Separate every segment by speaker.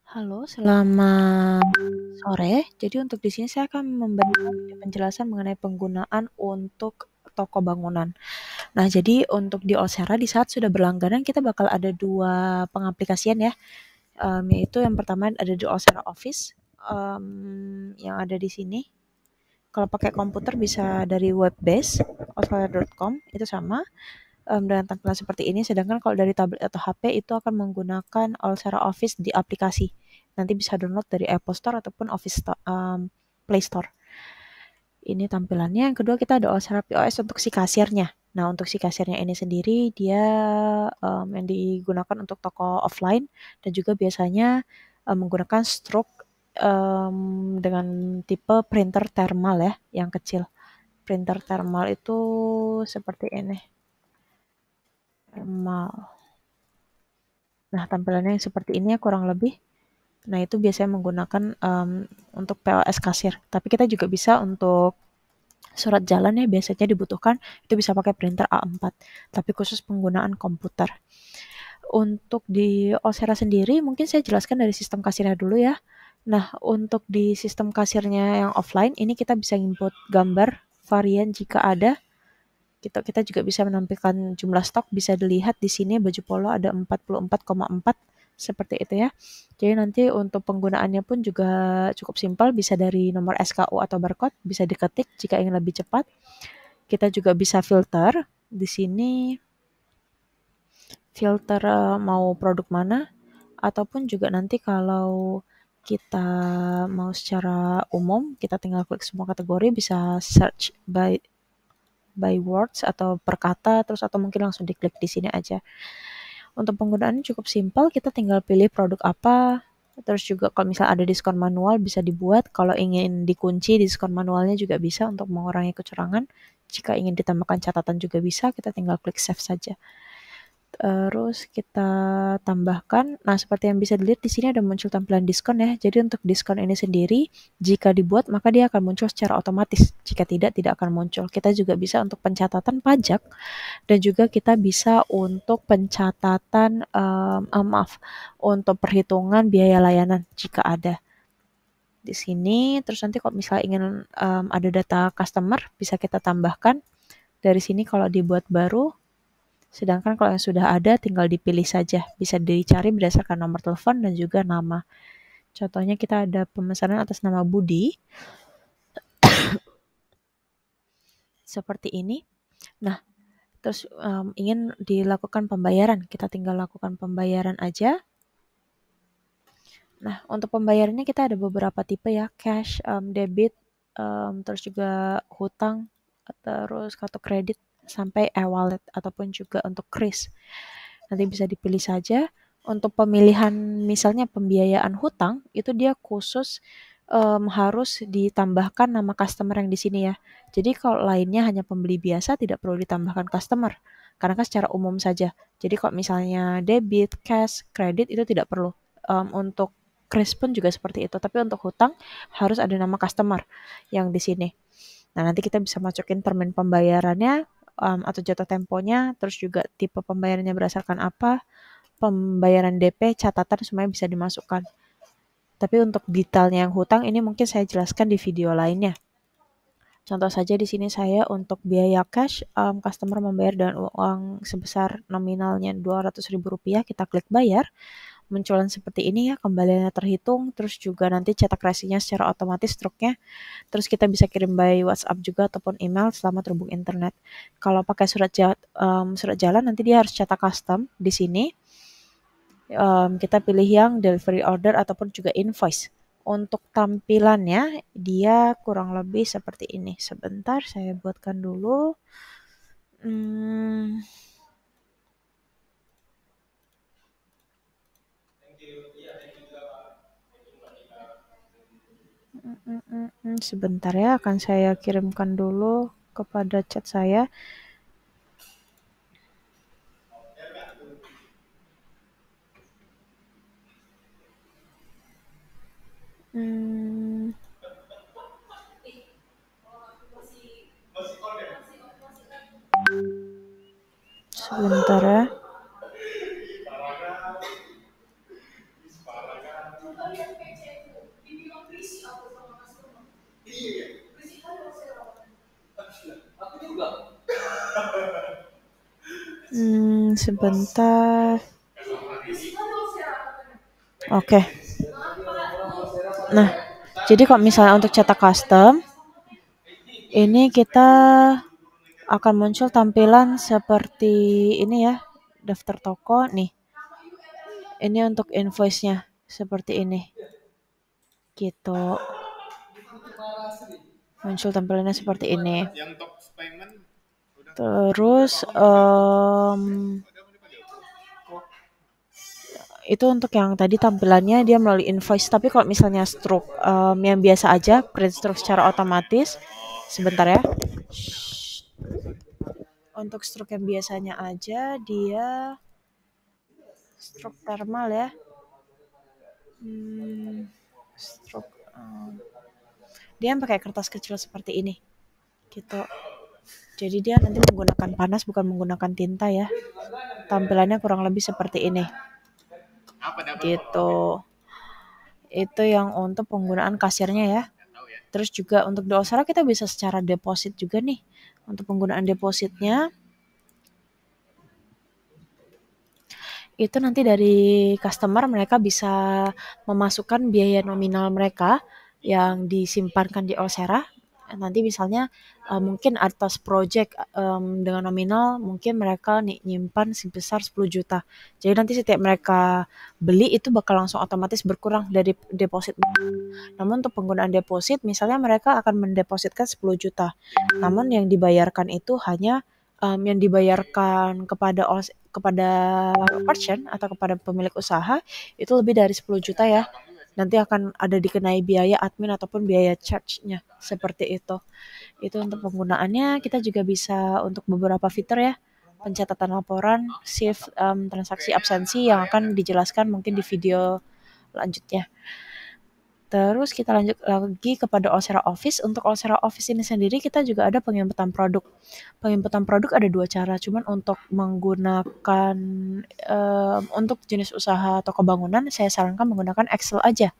Speaker 1: Halo, selamat sore. Jadi untuk di sini saya akan memberikan penjelasan mengenai penggunaan untuk toko bangunan. Nah, jadi untuk di Olsera di saat sudah berlangganan kita bakal ada 2 pengaplikasian ya, yaitu yang pertama ada di Olsera Office, yang ada di sini. Kalau pakai komputer bisa dari web base olsera.com itu sama, dengan tampilan seperti ini, sedangkan kalau dari tablet atau HP itu akan menggunakan Olsera Office di aplikasi. Nanti bisa download dari Apple Store ataupun Play Store. Ini tampilannya. Yang kedua kita ada Olsera POS untuk si kasirnya. Nah, untuk si kasirnya ini sendiri dia yang digunakan untuk toko offline dan juga biasanya menggunakan stroke dengan tipe printer thermal ya, yang kecil. Printer thermal itu seperti ini. Thermal. Nah, tampilannya yang seperti ini ya kurang lebih. Nah, itu biasanya menggunakan untuk POS kasir. Tapi kita juga bisa untuk surat jalan ya biasanya dibutuhkan, itu bisa pakai printer A4. Tapi khusus penggunaan komputer. Untuk di Osera sendiri, mungkin saya jelaskan dari sistem kasirnya dulu ya. Nah, untuk di sistem kasirnya yang offline, ini kita bisa input gambar, varian jika ada, kita juga bisa menampilkan jumlah stok, bisa dilihat di sini baju polo ada 44,4 seperti itu ya. Jadi nanti untuk penggunaannya pun juga cukup simpel, bisa dari nomor SKU atau barcode, bisa diketik jika ingin lebih cepat. Kita juga bisa filter di sini, filter mau produk mana, ataupun juga nanti kalau kita mau secara umum, kita tinggal klik semua kategori, bisa search by words atau per kata, terus atau mungkin langsung diklik di sini aja. Untuk penggunaannya cukup simpel, kita tinggal pilih produk apa, terus juga kalau misalnya ada diskon manual bisa dibuat, kalau ingin dikunci diskon manualnya juga bisa untuk mengurangi kecurangan. Jika ingin ditambahkan catatan juga bisa, kita tinggal klik save saja. Terus kita tambahkan, nah seperti yang bisa dilihat di sini ada muncul tampilan diskon ya. Jadi untuk diskon ini sendiri, jika dibuat maka dia akan muncul secara otomatis. Jika tidak akan muncul. Kita juga bisa untuk pencatatan pajak dan juga kita bisa untuk pencatatan, untuk perhitungan biaya layanan jika ada. Di sini, terus nanti kalau misalnya ingin ada data customer, bisa kita tambahkan. Dari sini kalau dibuat baru, sedangkan kalau yang sudah ada tinggal dipilih saja, bisa dicari berdasarkan nomor telepon dan juga nama. Contohnya kita ada pemesanan atas nama Budi, seperti ini. Nah, terus ingin dilakukan pembayaran, kita tinggal lakukan pembayaran aja. Nah, untuk pembayarannya kita ada beberapa tipe ya, cash, debit, terus juga hutang, terus kartu kredit, sampai e-wallet ataupun juga untuk kris. Nanti bisa dipilih saja. Untuk pemilihan misalnya pembiayaan hutang, itu dia khusus harus ditambahkan nama customer yang di sini ya. Jadi kalau lainnya hanya pembeli biasa tidak perlu ditambahkan customer, karena kan secara umum saja. Jadi kalau misalnya debit, cash, kredit itu tidak perlu. Untuk kris pun juga seperti itu, tapi untuk hutang harus ada nama customer yang di sini. Nah, nanti kita bisa masukin termin pembayarannya atau jatuh temponya, terus juga tipe pembayarannya berdasarkan apa, pembayaran DP, catatan semuanya bisa dimasukkan. Tapi untuk detailnya yang hutang ini mungkin saya jelaskan di video lainnya. Contoh saja di sini saya untuk biaya cash, customer membayar dengan uang sebesar nominalnya Rp200.000, kita klik bayar. Munculan seperti ini ya, kembaliannya terhitung, terus juga nanti cetak resinya secara otomatis struknya, terus kita bisa kirim by WhatsApp juga ataupun email selama terhubung internet. Kalau pakai surat jalan nanti dia harus cetak custom di sini. Kita pilih yang delivery order ataupun juga invoice. Untuk tampilannya dia kurang lebih seperti ini. Sebentar saya buatkan dulu. Hmm, sebentar ya, akan saya kirimkan dulu kepada chat saya. Hmm, sebentar ya. Sebentar. Oke. Nah, jadi kalau misalnya untuk cetak custom, ini kita akan muncul tampilan seperti ini ya, daftar toko nih. Ini untuk invoice-nya seperti ini. Gitu. Muncul tampilannya seperti ini. Terus itu untuk yang tadi tampilannya dia melalui invoice. Tapi kalau misalnya stroke yang biasa aja, print stroke secara otomatis. Sebentar ya. Untuk stroke yang biasanya aja dia stroke thermal ya. Stroke dia pakai kertas kecil seperti ini gitu. Jadi dia nanti menggunakan panas bukan menggunakan tinta ya. Tampilannya kurang lebih seperti ini gitu. Itu yang untuk penggunaan kasirnya ya. Terus juga untuk di Osera kita bisa secara deposit juga nih. Untuk penggunaan depositnya itu nanti dari customer mereka bisa memasukkan biaya nominal mereka yang disimpankan di Osera. Nanti misalnya mungkin atas project dengan nominal mungkin mereka nyimpan sebesar 10 juta. Jadi nanti setiap mereka beli itu bakal langsung otomatis berkurang dari deposit. Namun untuk penggunaan deposit misalnya mereka akan mendepositkan 10 juta. Namun yang dibayarkan itu hanya yang dibayarkan kepada merchant atau kepada pemilik usaha itu lebih dari 10 juta ya. Nanti akan ada dikenai biaya admin ataupun biaya charge-nya seperti itu. Itu untuk penggunaannya. Kita juga bisa untuk beberapa fitur ya, pencatatan laporan, shift transaksi absensi yang akan dijelaskan mungkin di video lanjutnya. Terus kita lanjut lagi kepada Osera Office. Untuk Osera Office ini sendiri kita juga ada penginputan produk. Penginputan produk ada 2 cara, cuman untuk menggunakan untuk jenis usaha toko bangunan saya sarankan menggunakan Excel aja.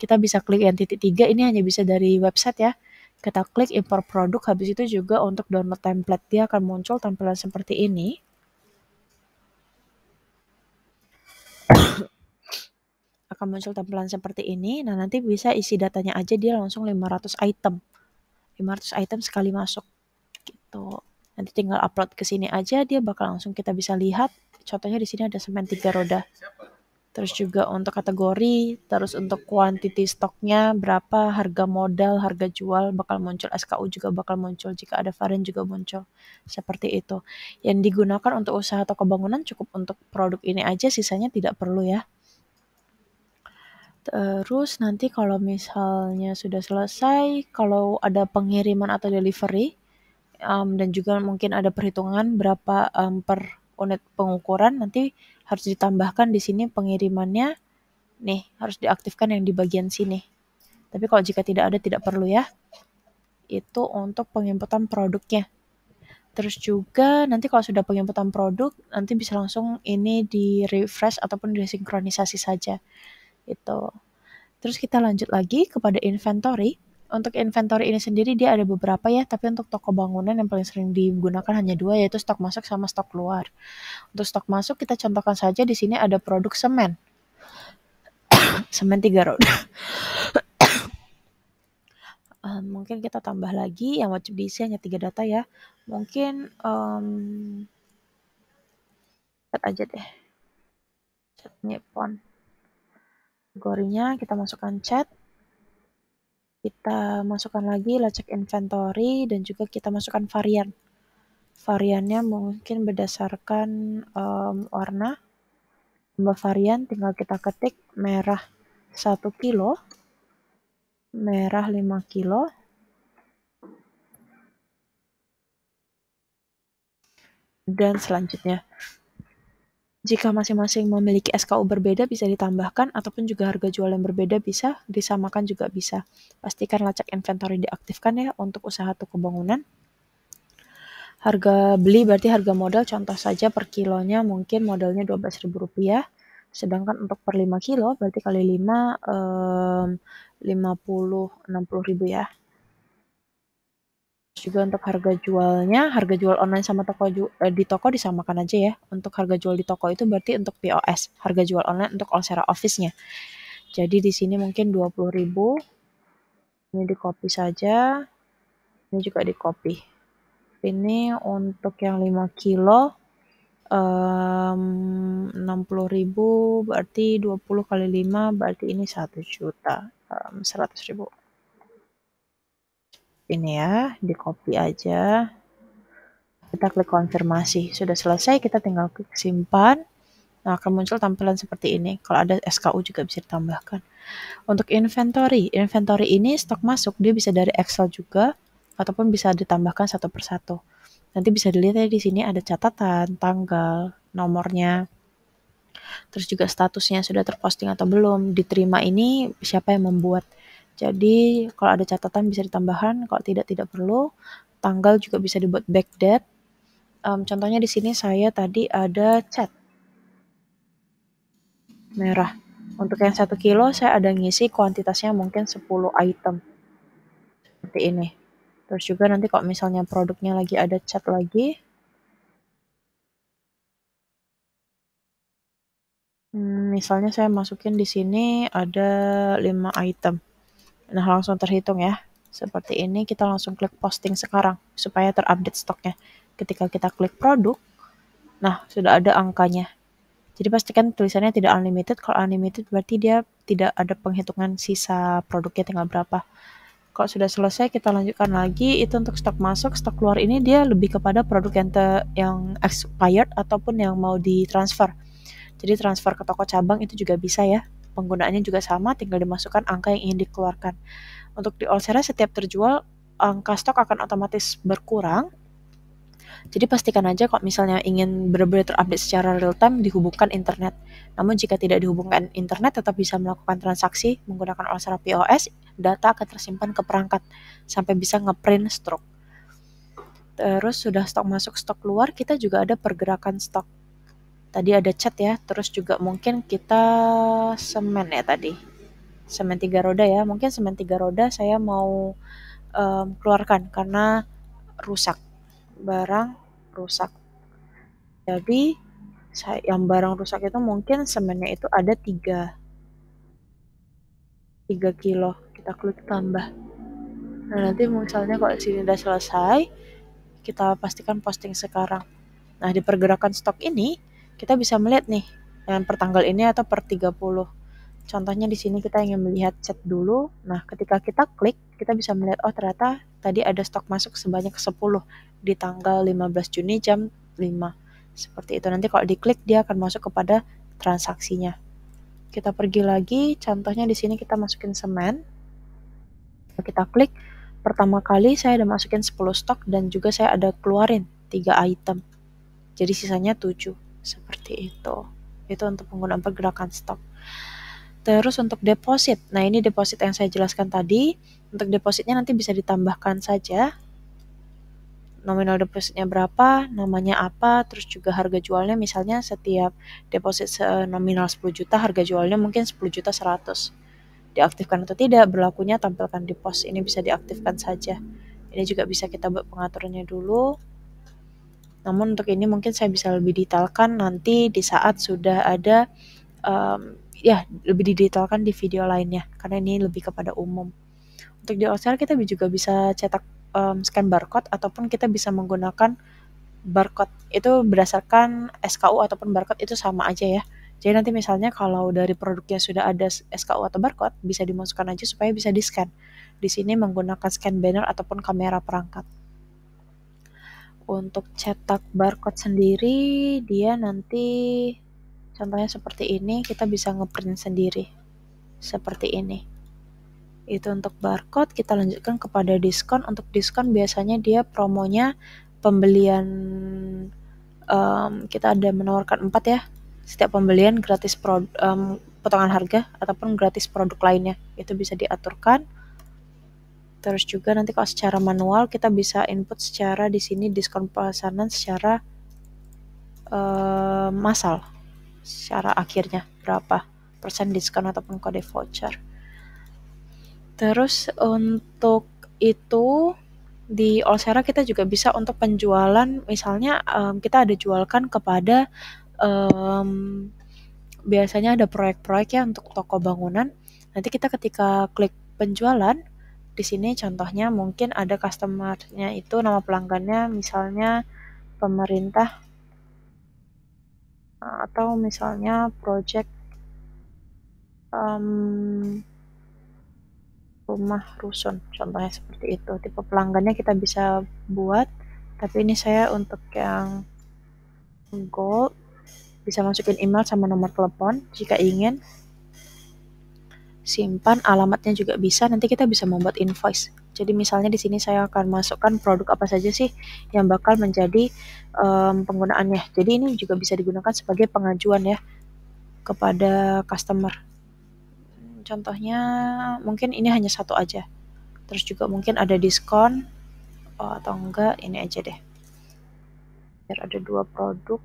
Speaker 1: Kita bisa klik yang titik 3 ini hanya bisa dari website ya. Kita klik import produk, habis itu juga untuk download template dia akan muncul tampilan seperti ini. Akan muncul tampilan seperti ini. Nah, nanti bisa isi datanya aja dia langsung 500 item. 500 item sekali masuk. Gitu. Nanti tinggal upload ke sini aja dia bakal langsung kita bisa lihat. Contohnya di sini ada semen 3 roda. Terus juga untuk kategori, terus untuk quantity stoknya berapa, harga modal, harga jual bakal muncul, SKU juga bakal muncul, jika ada varian juga muncul. Seperti itu. Yang digunakan untuk usaha toko bangunan cukup untuk produk ini aja, sisanya tidak perlu ya. Terus nanti kalau misalnya sudah selesai, kalau ada pengiriman atau delivery, dan juga mungkin ada perhitungan berapa per unit pengukuran, nanti harus ditambahkan di sini pengirimannya, nih harus diaktifkan yang di bagian sini. Tapi kalau jika tidak ada tidak perlu ya. Itu untuk penginputan produknya. Terus juga nanti kalau sudah penginputan produk, nanti bisa langsung ini di refresh ataupun disinkronisasi saja. Itu. Terus kita lanjut lagi kepada inventory. Untuk inventory ini sendiri dia ada beberapa ya, tapi untuk toko bangunan yang paling sering digunakan hanya 2 yaitu stok masuk sama stok keluar. Untuk stok masuk kita contohkan saja di sini ada produk semen. Semen 3 roda. Mungkin kita tambah lagi yang wajib diisi hanya 3 data ya. Mungkin chat aja deh. Chat Nippon. Kategorinya kita masukkan chat, kita masukkan lagi lacak inventory, dan juga kita masukkan varian. Variannya mungkin berdasarkan warna. Tambah varian tinggal kita ketik merah 1 kilo, merah 5 kilo, dan selanjutnya. Jika masing-masing memiliki SKU berbeda bisa ditambahkan, ataupun juga harga jual yang berbeda bisa disamakan juga bisa. Pastikan lacak inventory diaktifkan ya untuk usaha toko bangunan. Harga beli berarti harga modal, contoh saja per kilonya mungkin modalnya Rp12.000. Sedangkan untuk per 5 kilo berarti kali 5, 60 ribu ya. Terus juga untuk harga jualnya, harga jual online sama di toko disamakan aja ya. Untuk harga jual di toko itu berarti untuk POS, harga jual online untuk Olsera Office-nya. Jadi di sini mungkin 20.000. Ini di copy saja. Ini juga di copy. Ini untuk yang 5 kilo 60.000 berarti 20 kali 5 berarti ini 1 juta 100.000. Ini ya, di copy aja. Kita klik konfirmasi. Sudah selesai, kita tinggal klik simpan. Nah, akan muncul tampilan seperti ini. Kalau ada SKU juga bisa ditambahkan. Untuk inventory ini stok masuk, dia bisa dari Excel juga, ataupun bisa ditambahkan satu persatu. Nanti bisa dilihat ya di sini ada catatan, tanggal, nomornya, terus juga statusnya sudah terposting atau belum, diterima ini siapa yang membuat. Jadi kalau ada catatan bisa ditambahkan, kalau tidak perlu. Tanggal juga bisa dibuat backdate. Contohnya di sini saya tadi ada cat merah. Untuk yang 1 kilo saya ada ngisi kuantitasnya mungkin 10 item. Seperti ini. Terus juga nanti kalau misalnya produknya lagi ada cat lagi, misalnya saya masukin di sini ada 5 item. Nah, langsung terhitung ya. Seperti ini, kita langsung klik posting sekarang supaya terupdate stoknya. Ketika kita klik produk, nah sudah ada angkanya. Jadi pastikan tulisannya tidak unlimited. Kalau unlimited berarti dia tidak ada penghitungan sisa produknya tinggal berapa. Kalau sudah selesai, kita lanjutkan lagi. Itu untuk stok masuk, stok keluar ini dia lebih kepada produk yang expired ataupun yang mau ditransfer. Jadi transfer ke toko cabang itu juga bisa ya. Penggunaannya juga sama, tinggal dimasukkan angka yang ingin dikeluarkan. Untuk di Olsera setiap terjual, angka stok akan otomatis berkurang. Jadi pastikan aja kalau misalnya ingin benar-benar terupdate secara real time dihubungkan internet. Namun jika tidak dihubungkan internet tetap bisa melakukan transaksi menggunakan Olsera POS, data akan tersimpan ke perangkat sampai bisa ngeprint stok. Terus sudah stok masuk, stok keluar, kita juga ada pergerakan stok. Tadi ada cat ya, terus juga mungkin kita semen ya tadi. Semen 3 roda ya, mungkin semen 3 roda saya mau keluarkan karena rusak. Barang rusak. Jadi yang barang rusak itu mungkin semennya itu ada 3 kilo. Kita klik tambah. Nah, nanti misalnya kalau di sini udah selesai, kita pastikan posting sekarang. Nah, di pergerakan stok ini kita bisa melihat nih yang per tanggal ini atau per 30. Contohnya di sini kita ingin melihat cat dulu. Nah, ketika kita klik, kita bisa melihat oh ternyata tadi ada stok masuk sebanyak 10 di tanggal 15 Juni jam 5. Seperti itu. Nanti kalau diklik dia akan masuk kepada transaksinya. Kita pergi lagi, contohnya di sini kita masukin semen. Kita klik, pertama kali saya ada masukin 10 stok dan juga saya ada keluarin 3 item. Jadi sisanya 7. Seperti itu. Itu untuk penggunaan pergerakan stok. Terus untuk deposit. Nah, ini deposit yang saya jelaskan tadi. Untuk depositnya nanti bisa ditambahkan saja. Nominal depositnya berapa, namanya apa, terus juga harga jualnya misalnya setiap deposit nominal 10 juta, harga jualnya mungkin 10 juta 100. Diaktifkan atau tidak, berlakunya tampilkan di pos. Ini bisa diaktifkan saja. Ini juga bisa kita buat pengaturannya dulu. Namun untuk ini mungkin saya bisa lebih detailkan nanti di saat sudah ada lebih didetailkan di video lainnya karena ini lebih kepada umum. Untuk di Olsera kita juga bisa cetak scan barcode ataupun kita bisa menggunakan barcode. Itu berdasarkan SKU ataupun barcode itu sama aja ya. Jadi nanti misalnya kalau dari produknya sudah ada SKU atau barcode bisa dimasukkan aja supaya bisa di-scan. Di sini menggunakan scan banner ataupun kamera perangkat. Untuk cetak barcode sendiri dia nanti contohnya seperti ini, kita bisa ngeprint sendiri. Seperti ini. Itu untuk barcode, kita lanjutkan kepada diskon. Untuk diskon biasanya dia promonya pembelian, kita ada menawarkan 4 ya. Setiap pembelian gratis potongan harga ataupun gratis produk lainnya. Itu bisa diaturkan. Terus juga nanti kalau secara manual kita bisa input secara di sini diskon pesanan secara massal. Secara akhirnya berapa persen diskon ataupun kode voucher. Terus untuk itu di Olsera kita juga bisa untuk penjualan, misalnya kita ada jualkan kepada biasanya ada proyek-proyek ya untuk toko bangunan. Nanti kita ketika klik penjualan, di sini contohnya mungkin ada customer-nya itu nama pelanggannya misalnya pemerintah atau misalnya project rumah rusun, contohnya seperti itu. Tipe pelanggannya kita bisa buat, tapi ini saya untuk yang gold bisa masukin email sama nomor telepon jika ingin. Simpan alamatnya juga bisa, nanti kita bisa membuat invoice. Jadi misalnya di sini saya akan masukkan produk apa saja sih yang bakal menjadi penggunaannya. Jadi ini juga bisa digunakan sebagai pengajuan ya kepada customer. Contohnya mungkin ini hanya satu aja. Terus juga mungkin ada diskon atau enggak, ini aja deh. Biar ada 2 produk.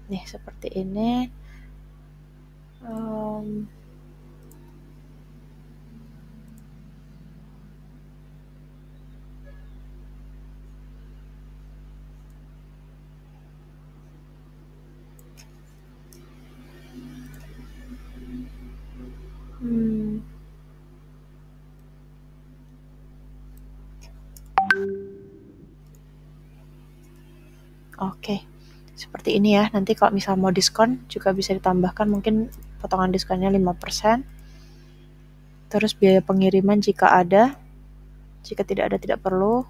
Speaker 1: Nih seperti ini. Oke, seperti ini ya. Nanti kalau misal mau diskon juga bisa ditambahkan mungkin potongan diskonnya 5%. Terus biaya pengiriman jika ada, jika tidak ada tidak perlu.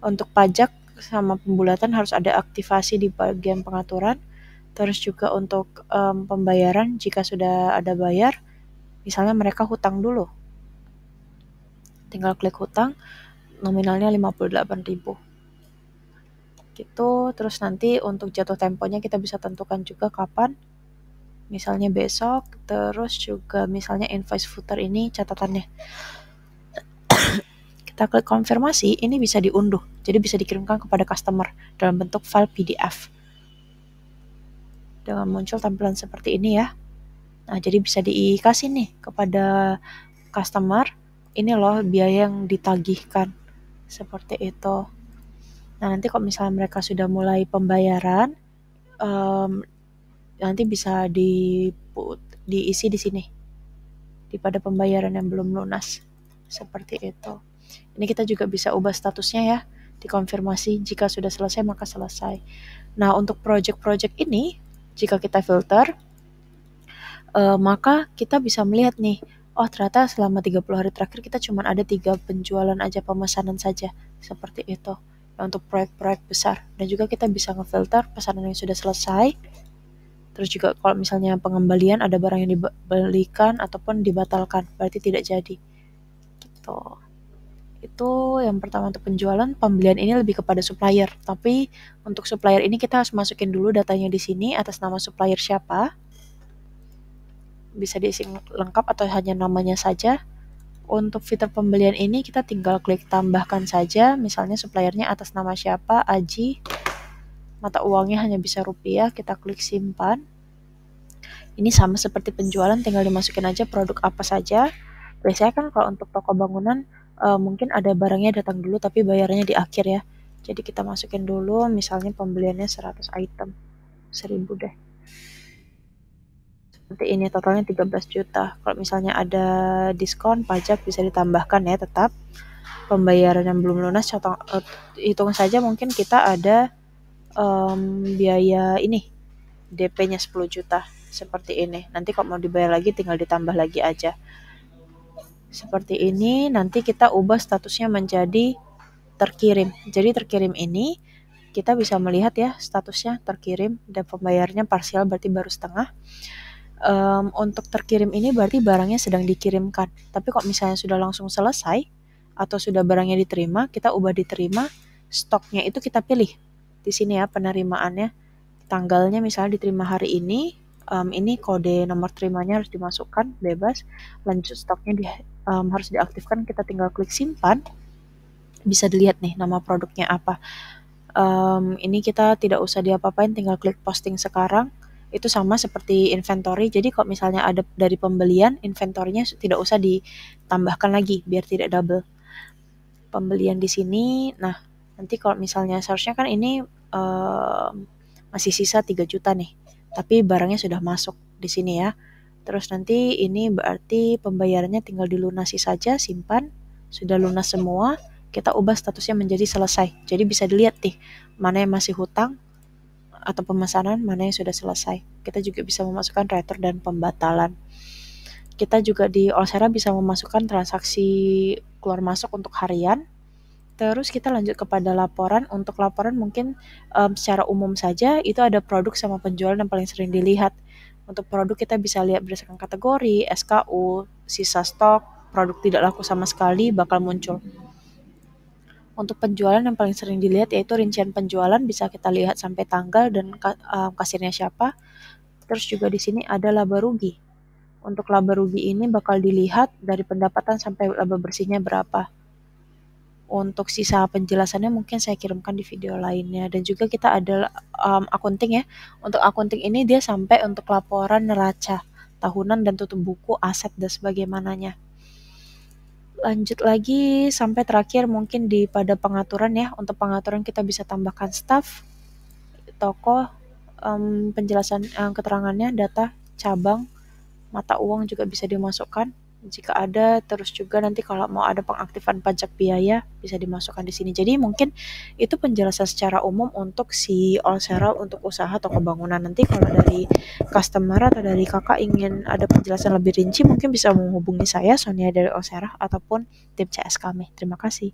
Speaker 1: Untuk pajak sama pembulatan harus ada aktivasi di bagian pengaturan. Terus juga untuk pembayaran jika sudah ada bayar, misalnya mereka hutang dulu. Tinggal klik hutang, nominalnya 58.000. Gitu, terus nanti untuk jatuh temponya kita bisa tentukan juga kapan. Misalnya besok, terus juga misalnya invoice footer ini catatannya. Kita klik konfirmasi, ini bisa diunduh. Jadi bisa dikirimkan kepada customer dalam bentuk file PDF. Dengan muncul tampilan seperti ini ya. Nah, jadi bisa dikasih nih kepada customer, ini loh biaya yang ditagihkan. Seperti itu. Nah, nanti kalau misalnya mereka sudah mulai pembayaran, nanti bisa diisi di sini. Pada pembayaran yang belum lunas. Seperti itu. Ini kita juga bisa ubah statusnya ya, dikonfirmasi jika sudah selesai maka selesai. Nah, untuk project-project ini, jika kita filter, maka kita bisa melihat nih, oh ternyata selama 30 hari terakhir kita cuma ada 3 penjualan aja, pemesanan saja, seperti itu. Nah, untuk proyek-proyek besar, dan juga kita bisa ngefilter pesanan yang sudah selesai. Terus juga kalau misalnya pengembalian ada barang yang dibelikan ataupun dibatalkan, berarti tidak jadi. Gitu. Itu yang pertama untuk penjualan. Pembelian ini lebih kepada supplier, tapi untuk supplier ini kita harus masukin dulu datanya di sini atas nama supplier siapa. Bisa diisi lengkap atau hanya namanya saja. Untuk fitur pembelian ini kita tinggal klik tambahkan saja, misalnya suppliernya atas nama siapa, Aji. Mata uangnya hanya bisa rupiah, kita klik simpan. Ini sama seperti penjualan, tinggal dimasukin aja produk apa saja. Biasanya kan kalau untuk toko bangunan mungkin ada barangnya datang dulu tapi bayarnya di akhir ya. Jadi kita masukin dulu, misalnya pembeliannya 100 item, 1000 deh. Seperti ini, totalnya 13 juta. Kalau misalnya ada diskon, pajak bisa ditambahkan ya tetap. Pembayaran yang belum lunas, hitung saja mungkin kita ada biaya ini, DP-nya 10 juta. Seperti ini. Nanti kalau mau dibayar lagi tinggal ditambah lagi aja. Seperti ini, nanti kita ubah statusnya menjadi terkirim. Jadi terkirim ini kita bisa melihat ya statusnya terkirim dan pembayarannya parsial berarti baru setengah. Untuk terkirim ini berarti barangnya sedang dikirimkan. Tapi kalau misalnya sudah langsung selesai atau sudah barangnya diterima, kita ubah diterima, stoknya itu kita pilih. Di sini ya penerimaannya, tanggalnya misalnya diterima hari ini kode nomor terimanya harus dimasukkan bebas, lanjut stoknya harus diaktifkan, kita tinggal klik simpan. bisa dilihat nih nama produknya apa. Ini kita tidak usah diapa-apain, tinggal klik posting sekarang. Itu sama seperti inventory. Jadi kalau misalnya ada dari pembelian, inventorinya tidak usah ditambahkan lagi biar tidak double. Pembelian di sini, nah nanti kalau misalnya seharusnya kan ini masih sisa 3 juta nih, tapi barangnya sudah masuk di sini ya. Terus nanti ini berarti pembayarannya tinggal dilunasi saja, simpan, sudah lunas semua, kita ubah statusnya menjadi selesai. Jadi bisa dilihat nih, mana yang masih hutang atau pemesanan, mana yang sudah selesai. Kita juga bisa memasukkan retur dan pembatalan. Kita juga di Olsera bisa memasukkan transaksi keluar masuk untuk harian. Terus kita lanjut kepada laporan. Untuk laporan mungkin secara umum saja itu ada produk sama penjualan yang paling sering dilihat. Untuk produk kita bisa lihat berdasarkan kategori, SKU, sisa stok, produk tidak laku sama sekali bakal muncul. Untuk penjualan yang paling sering dilihat yaitu rincian penjualan, bisa kita lihat sampai tanggal dan kasirnya siapa. Terus juga di sini ada laba rugi. Untuk laba rugi ini bakal dilihat dari pendapatan sampai laba bersihnya berapa. Untuk sisa penjelasannya mungkin saya kirimkan di video lainnya. Dan juga kita ada akunting ya. Untuk akunting ini dia sampai untuk laporan neraca tahunan dan tutup buku, aset dan sebagaimananya. Lanjut lagi sampai terakhir mungkin pada pengaturan ya. Untuk pengaturan kita bisa tambahkan staff, toko, penjelasan keterangannya, data, cabang, mata uang juga bisa dimasukkan jika ada. Terus juga nanti kalau mau ada pengaktifan pajak biaya bisa dimasukkan di sini. Jadi mungkin itu penjelasan secara umum untuk si Olsera untuk usaha toko bangunan. Nanti kalau dari customer atau dari kakak ingin ada penjelasan lebih rinci, mungkin bisa menghubungi saya Sonia dari Olsera ataupun tim CS kami. Terima kasih.